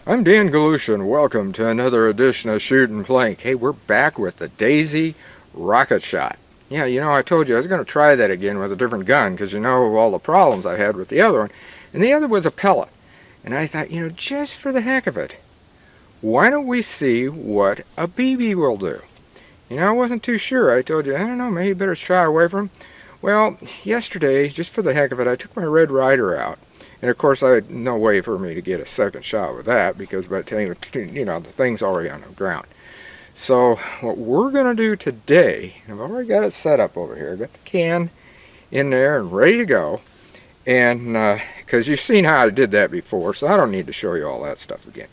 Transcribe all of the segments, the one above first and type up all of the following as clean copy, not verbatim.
I'm Dan Galusha, and welcome to another edition of Shoot and Plink. Hey, we're back with the Daisy rocket shot. Yeah, I told you I was going to try that again with a different gun because all the problems I had with the other one. And the other was a pellet. And I thought, just for the heck of it, why don't we see what a BB will do? I wasn't too sure. I told you, I don't know, maybe you better shy away from them. Well, yesterday, just for the heck of it, I took my Red Ryder out. And of course, I had no way for me to get a second shot with that because by the time, the thing's already on the ground. So what we're going to do today, I've already got it set up over here. I've got the can in there and ready to go. And because you've seen how I did that before, so I don't need to show you all that stuff again.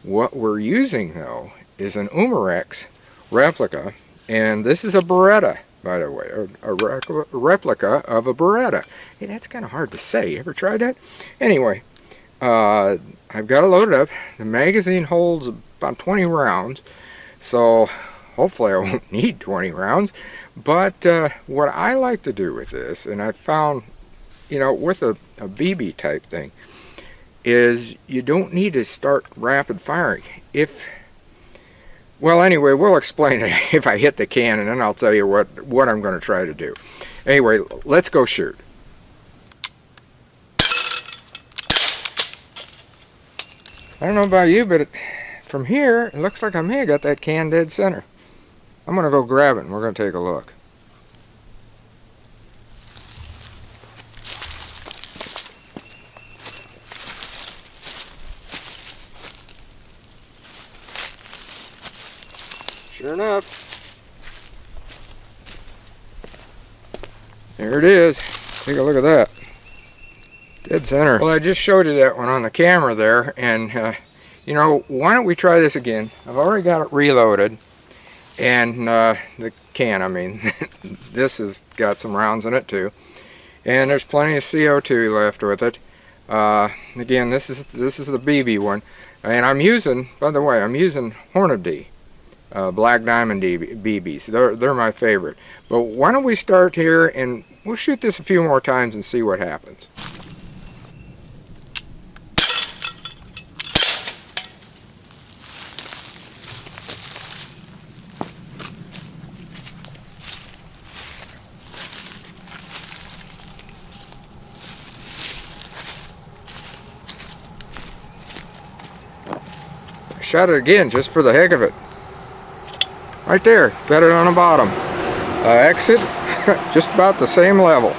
What we're using, though, is an Umarex replica. And this is a Beretta, by the way, a replica of a Beretta. Hey, that's kind of hard to say. You ever tried that? Anyway, I've got it loaded up. The magazine holds about 20 rounds, so hopefully I won't need 20 rounds. But what I like to do with this, and I found, with a BB type thing, is you don't need to start rapid firing. Well, anyway, we'll explain it if I hit the can, and then I'll tell you what I'm going to try to do. Anyway, let's go shoot. I don't know about you, but from here, it looks like I may have got that can dead center. I'm going to go grab it, and we're going to take a look. Sure enough, there it is. Take a look at that. Dead center. Well, I just showed you that one on the camera there, and why don't we try this again? I've already got it reloaded, and the can, I mean, this has got some rounds in it too, and there's plenty of CO2 left with it. Again, this is the BB one, and I'm using, by the way, Hornady. Black Diamond BBs. They're my favorite. But why don't we start here and we'll shoot this a few more times and see what happens. I shot it again just for the heck of it. Right there, got it on the bottom. Exit, just about the same level.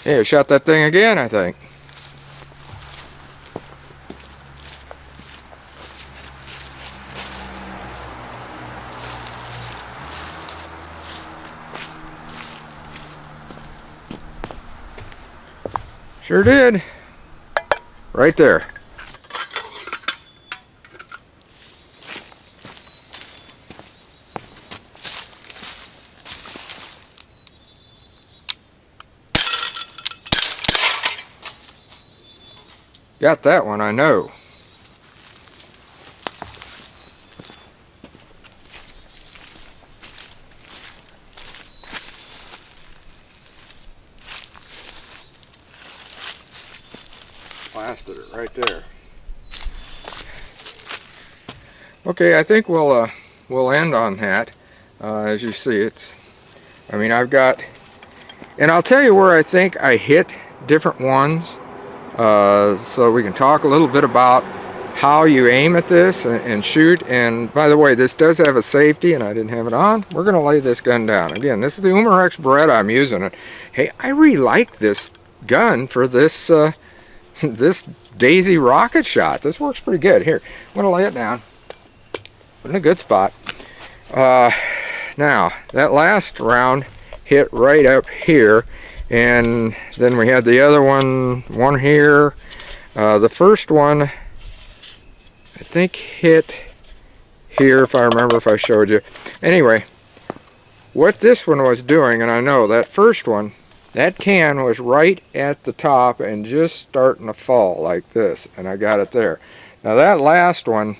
Yeah, shot that thing again, I think. Sure did. Right there. Got that one, I know. Blasted it right there. Okay, I think we'll end on that. As you see, I've got, and I'll tell you where I think I hit different ones, so we can talk a little bit about how you aim at this and shoot. And by the way, this does have a safety, and I didn't have it on. We're going to lay this gun down. Again, this is the Umarex Beretta. I'm using it. Hey, I really like this gun for this this Daisy rocket shot. This works pretty good. Here, I'm going to lay it down. Put in a good spot. Now, that last round hit right up here, and then we had the other one here. The first one, I think, hit here, if I remember, if I showed you. Anyway, what this one was doing, and I know that first one That can was right at the top and just starting to fall like this, and I got it there. Now that last one,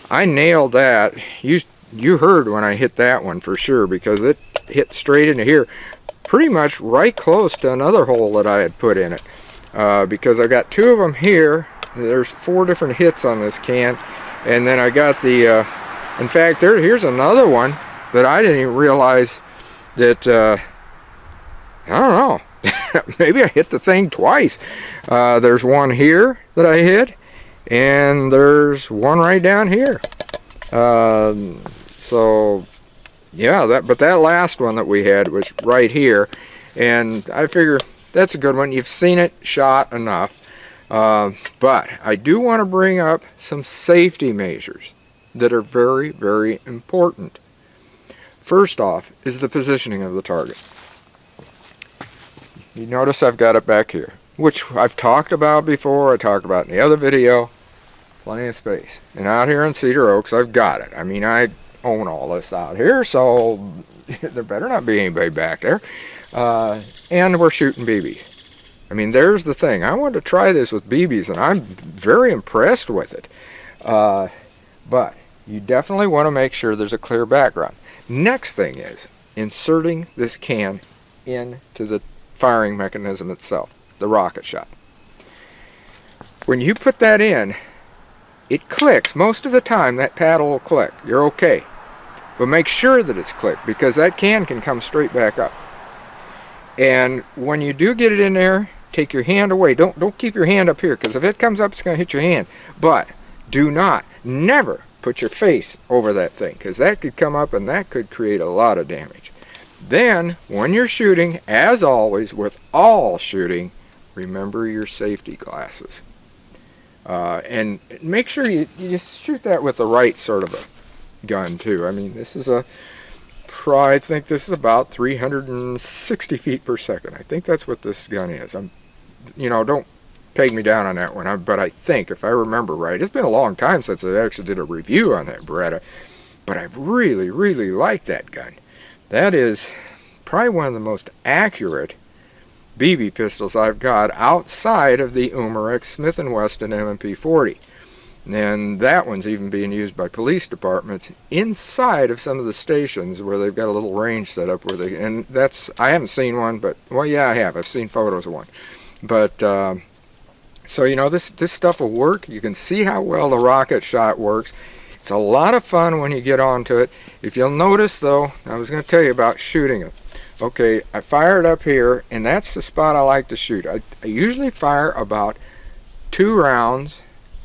I nailed that. You heard when I hit that one for sure, because it hit straight into here, pretty much right close to another hole that I had put in it. Because I got 2 of them here. There's 4 different hits on this can, and then I got the, in fact, here's another one that I didn't even realize that, I don't know, maybe I hit the thing twice. There's one here that I hit, and there's one right down here. So yeah, but that last one that we had was right here, and I figure that's a good one. You've seen it shot enough. But I do want to bring up some safety measures that are very, very important. First off is the positioning of the target. You notice I've got it back here, which I've talked about before. I talked about in the other video. Plenty of space. And out here in Cedar Oaks, I've got it. I mean, I own all this out here, so there better not be anybody back there. And we're shooting BBs. I mean, there's the thing. I wanted to try this with BBs, and I'm very impressed with it. But you definitely want to make sure there's a clear background. Next thing is inserting this can into the firing mechanism itself, the rocket shot. When you put that in, it clicks. Most of the time that paddle will click. You're okay. But make sure that it's clicked, because that can come straight back up. And when you do get it in there, take your hand away. Don't keep your hand up here, because if it comes up, it's going to hit your hand. But do not, never put your face over that thing, because that could come up and that could create a lot of damage. Then, when you're shooting, as always, with all shooting, remember your safety glasses. And make sure you just shoot that with the right sort of a gun, too. I mean, this is I think this is about 360 feet per second. I think that's what this gun is. Don't peg me down on that one, but I think, if I remember right, it's been a long time since I actually did a review on that Beretta, but I really, really like that gun. That is probably one of the most accurate BB pistols I've got outside of the Umarex Smith & Wesson M&P 40. And that one's even being used by police departments inside of some of the stations where they've got a little range set up where they, and that's, I haven't seen one, but, well, yeah, I have. I've seen photos of one. But, so, this stuff will work. You can see how well the rocket shot works. It's a lot of fun when you get onto it. If you'll notice, though, I was going to tell you about shooting it. Okay, I fired up here, and that's the spot I like to shoot. I usually fire about 2 rounds,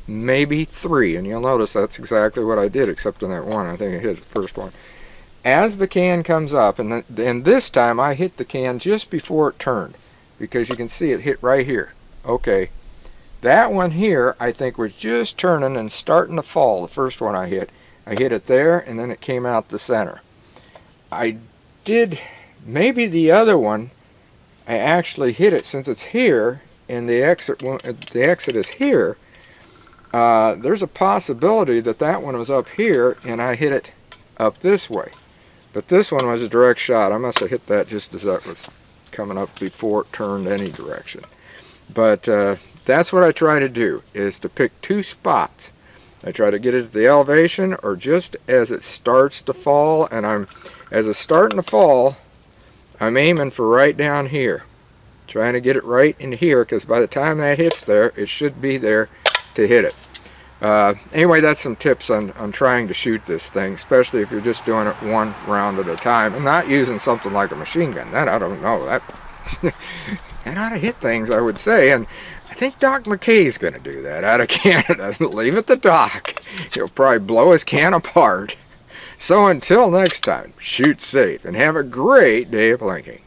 maybe 3, and you'll notice that's exactly what I did, except in that one. I think I hit the first one. As the can comes up, and this time I hit the can just before it turned, because you can see it hit right here. Okay, that one here I think was just turning and starting to fall. The first one I hit it there, and then it came out the center. I did, maybe the other one, I actually hit it, since it's here and the exit is here. There's a possibility that that one was up here and I hit it up this way, but this one was a direct shot. I must have hit that just as that was coming up before it turned any direction. But that's what I try to do, is to pick 2 spots. I try to get it at the elevation or just as it starts to fall, and as it's starting to fall, I'm aiming for right down here, trying to get it right in here, because by the time that hits there, it should be there to hit it. Anyway, that's some tips on trying to shoot this thing, especially if you're just doing it 1 round at a time and not using something like a machine gun. That, I don't know, that ought to hit things, I would say. And I think Doc McKay's going to do that out of Canada. Leave it to Doc. He'll probably blow his can apart. So until next time, shoot safe and have a great day of plinking.